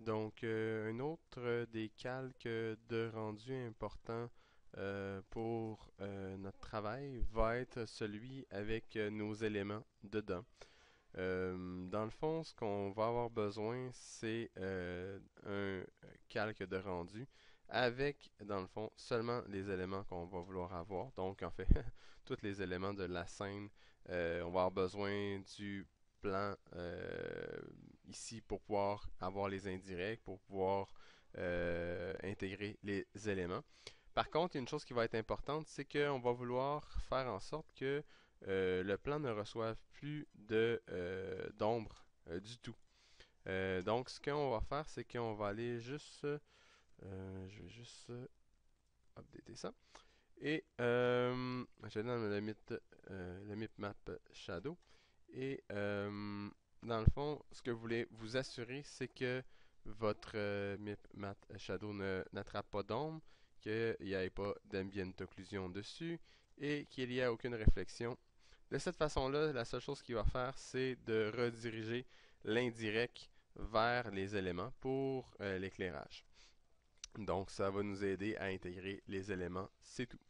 Donc, un autre des calques de rendu important pour notre travail va être celui avec nos éléments dedans. Dans le fond, ce qu'on va avoir besoin, c'est un calque de rendu avec, dans le fond, seulement les éléments qu'on va vouloir avoir. Donc, en fait, tous les éléments de la scène. On va avoir besoin du plan ici pour pouvoir avoir les indirects, pour pouvoir intégrer les éléments. Par contre, une chose qui va être importante, c'est qu'on va vouloir faire en sorte que le plan ne reçoive plus d'ombre du tout. Donc, ce qu'on va faire, c'est qu'on va aller juste, je vais juste updater ça. Et je vais dans le map shadow. Et dans le fond, ce que vous voulez vous assurer, c'est que votre map shadow n'attrape pas d'ombre, qu'il n'y ait pas d'ambient occlusion dessus et qu'il n'y ait aucune réflexion. De cette façon-là, la seule chose qu'il va faire, c'est de rediriger l'indirect vers les éléments pour l'éclairage. Donc, ça va nous aider à intégrer les éléments, c'est tout.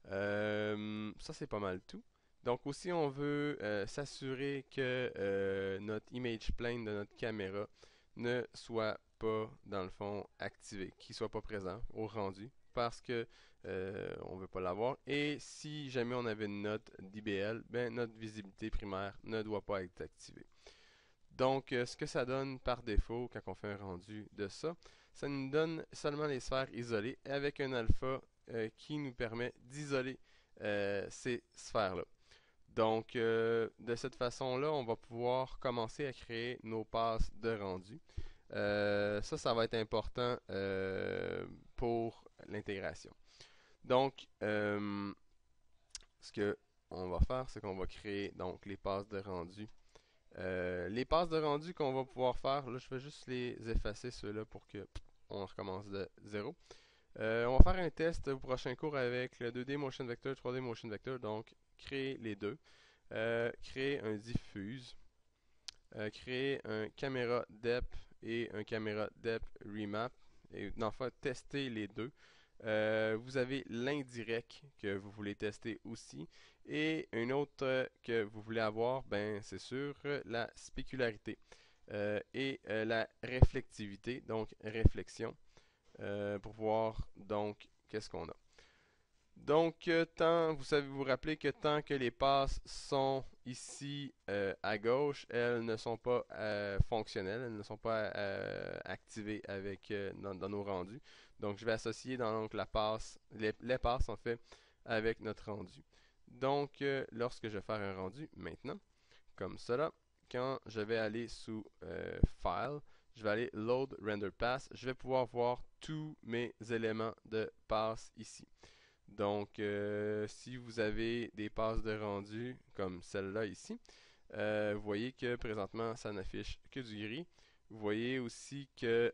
Ça, c'est pas mal tout. Donc aussi, on veut s'assurer que notre image plane de notre caméra ne soit pas, dans le fond, activé, qu'il soit pas présent au rendu, parce que on veut pas l'avoir. Et si jamais on avait une note d'IBL, ben notre visibilité primaire ne doit pas être activée. Donc, ce que ça donne par défaut quand on fait un rendu de ça, ça nous donne seulement les sphères isolées avec un alpha qui nous permet d'isoler ces sphères-là. Donc, de cette façon-là, on va pouvoir commencer à créer nos passes de rendu. Ça va être important pour l'intégration. Donc, ce que on va faire, c'est qu'on va créer donc les passes de rendu. Les passes de rendu qu'on va pouvoir faire, là je vais juste les effacer ceux-là pour que on recommence de zéro. On va faire un test au prochain cours avec le 2D Motion Vector, 3D Motion Vector, donc créer les deux. Créer un diffuse, créer un caméra depth et un caméra depth remap, et en fait tester les deux. Vous avez l'indirect que vous voulez tester aussi. Et une autre que vous voulez avoir, ben c'est sûr, la spécularité et la réflectivité, donc réflexion, pour voir donc qu'est-ce qu'on a. Donc, vous savez vous rappeler que tant que les passes sont ici à gauche, elles ne sont pas fonctionnelles, elles ne sont pas activées avec dans nos rendus. Donc, je vais associer donc la passe, les passes en fait, avec notre rendu. Donc, lorsque je vais faire un rendu maintenant, comme cela, quand je vais aller sous File, je vais aller Load Render Pass, je vais pouvoir voir tous mes éléments de passe ici. Donc, si vous avez des passes de rendu comme celle-là ici, vous voyez que présentement, ça n'affiche que du gris. Vous voyez aussi que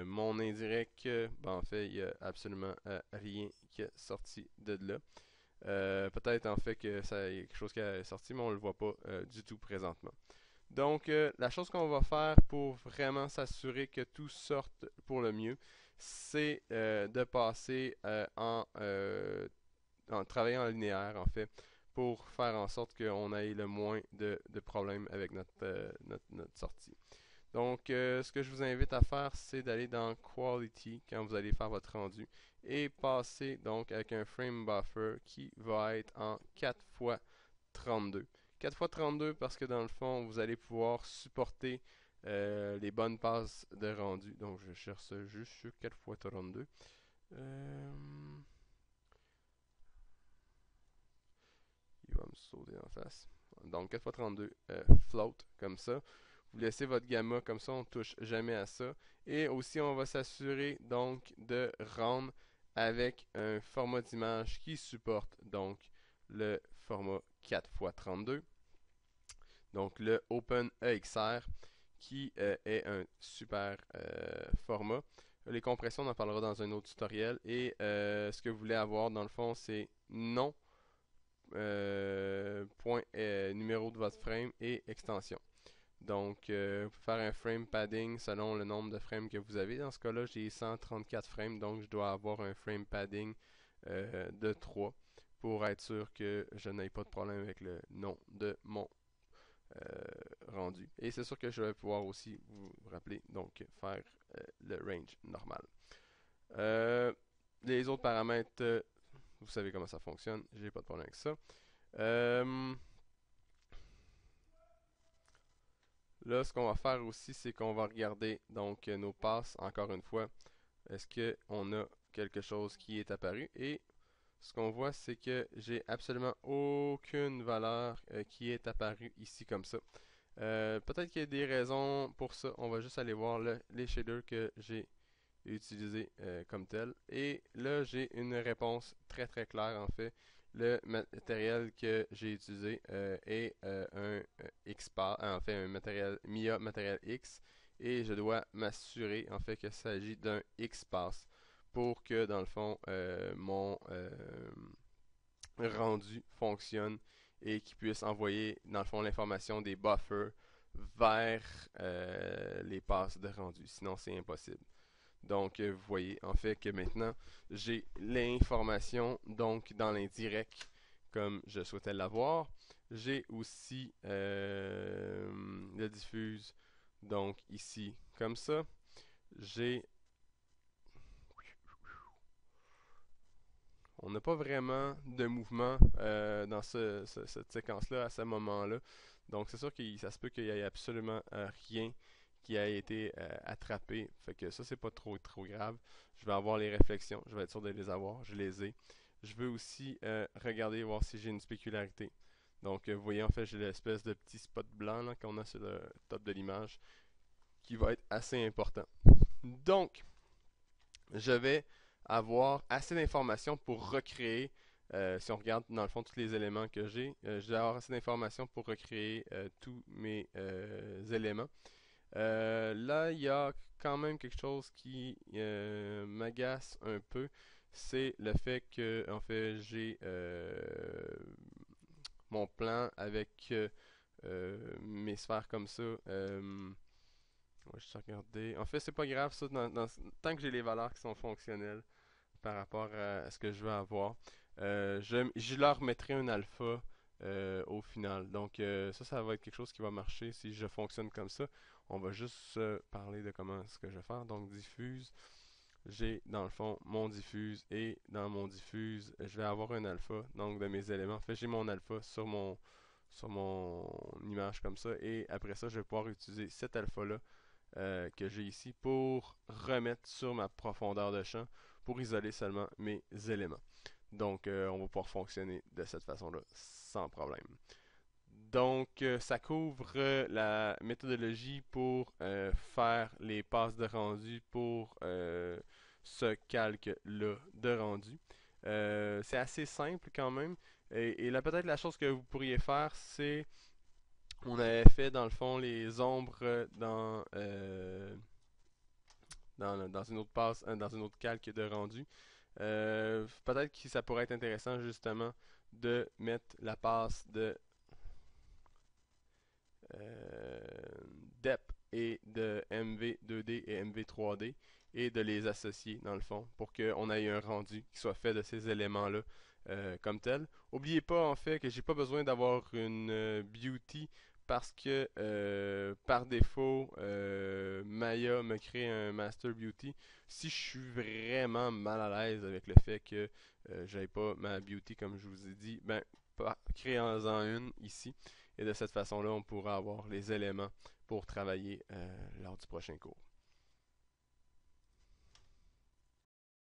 mon indirect, ben, en fait, il n'y a absolument rien qui est sorti de là. Peut-être en fait que ça y a quelque chose qui est sorti, mais on ne le voit pas du tout présentement. Donc, la chose qu'on va faire pour vraiment s'assurer que tout sorte pour le mieux, c'est de passer en travaillant en linéaire, en fait, pour faire en sorte qu'on ait le moins de problèmes avec notre sortie. Donc, ce que je vous invite à faire, c'est d'aller dans Quality quand vous allez faire votre rendu et passer donc avec un frame buffer qui va être en 4x32. 4x32 parce que dans le fond, vous allez pouvoir supporter les bonnes passes de rendu. Donc, je cherche ça juste sur 4x32. Il va me sauter en face. Donc 4x32 float comme ça. Vous laissez votre gamma comme ça, on ne touche jamais à ça. Et aussi, on va s'assurer donc de rendre avec un format d'image qui supporte donc le format 4x32. Donc le OpenEXR qui est un super format. Les compressions, on en parlera dans un autre tutoriel. Et ce que vous voulez avoir dans le fond, c'est non point numéro de votre frame et extension. Donc, faire un frame padding selon le nombre de frames que vous avez. Dans ce cas-là, j'ai 134 frames, donc je dois avoir un frame padding de 3 pour être sûr que je n'ai pas de problème avec le nom de mon rendu. Et c'est sûr que je vais pouvoir aussi vous rappeler, donc faire le range normal. Les autres paramètres, vous savez comment ça fonctionne, j'ai pas de problème avec ça. Là, ce qu'on va faire aussi, c'est qu'on va regarder donc nos passes, encore une fois. Est-ce qu'on a quelque chose qui est apparu? Et ce qu'on voit, c'est que j'ai absolument aucune valeur qui est apparue ici comme ça. Peut-être qu'il y a des raisons pour ça. On va juste aller voir les shaders que j'ai utilisés comme tel. Et là, j'ai une réponse très très claire en fait. Le matériel que j'ai utilisé est un XPath, en fait un matériel Mia Matériel X, et je dois m'assurer en fait qu'il s'agit d'un XPath pour que dans le fond mon rendu fonctionne et qu'il puisse envoyer dans le fond l'information des buffers vers les passes de rendu. Sinon c'est impossible. Donc, vous voyez en fait que maintenant, j'ai l'information donc dans l'indirect comme je souhaitais l'avoir. J'ai aussi le diffuse donc ici comme ça. J'ai On n'a pas vraiment de mouvement dans cette séquence-là à ce moment-là. Donc c'est sûr que ça se peut qu'il n'y ait absolument rien qui a été attrapé. Fait que ça, c'est pas trop grave. Je vais avoir les réflexions, je vais être sûr de les avoir, je les ai. Je veux aussi regarder, voir si j'ai une spécularité. Donc vous voyez, en fait, j'ai l'espèce de petit spot blanc qu'on a sur le top de l'image qui va être assez important. Donc, je vais avoir assez d'informations pour recréer, si on regarde dans le fond tous les éléments que j'ai, je vais avoir assez d'informations pour recréer tous mes éléments. Là, il y a quand même quelque chose qui m'agace un peu, c'est le fait que, en fait, j'ai mon plan avec mes sphères comme ça. On va juste regarder. En fait, c'est pas grave ça, tant que j'ai les valeurs qui sont fonctionnelles par rapport à ce que je veux avoir. Je leur mettrai un alpha au final. Donc ça va être quelque chose qui va marcher si je fonctionne comme ça. On va juste parler de comment ce que je vais faire. Donc diffuse. J'ai dans le fond mon diffuse et dans mon diffuse, je vais avoir un alpha donc de mes éléments. En fait, j'ai mon alpha sur mon image comme ça et après ça, je vais pouvoir utiliser cet alpha là que j'ai ici pour remettre sur ma profondeur de champ pour isoler seulement mes éléments. Donc, on va pouvoir fonctionner de cette façon-là sans problème. Donc, ça couvre la méthodologie pour faire les passes de rendu pour ce calque-là de rendu. C'est assez simple quand même. Et là, peut-être la chose que vous pourriez faire, c'est on avait fait dans le fond les ombres dans une autre passe, dans une autre calque de rendu. Peut-être que ça pourrait être intéressant justement de mettre la passe de DEP et de MV2D et MV3D et de les associer dans le fond pour qu'on ait un rendu qui soit fait de ces éléments-là comme tel. N'oubliez pas en fait que j'ai pas besoin d'avoir une beauty parce que par défaut Maya me crée un master beauty. Si je suis vraiment mal à l'aise avec le fait que j'avais pas ma beauty comme je vous ai dit, ben créez-en une ici. Et de cette façon-là, on pourra avoir les éléments pour travailler lors du prochain cours.